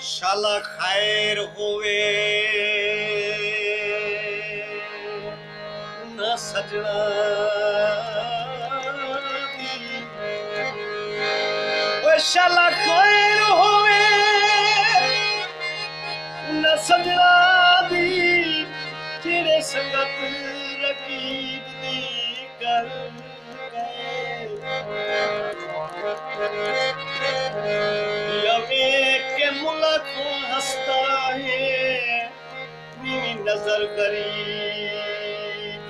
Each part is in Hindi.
शाला खैर होवे न सजना वो शाला खैर होवे न सजना दी जेड़े संगत रकीब दी कर के मुला को हंसता है नीवी नजर गरीब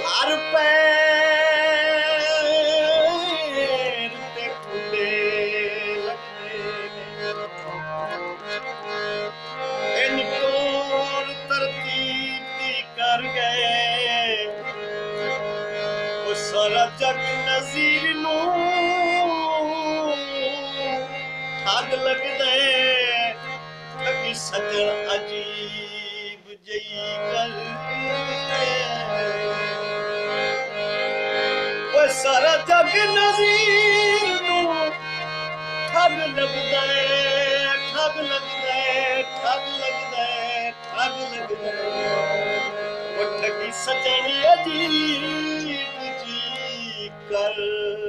हर पैर पे खुले इनको तरतीब कर गए सारा जग नज़ीर नू ठग लगदे ठगी सजन अजीब जई गल वो सारा जग नज़ीर नू ठग लगदे ठग लगदे ठग लगदे ठग लगदे वो ठगी सजन अजीब कर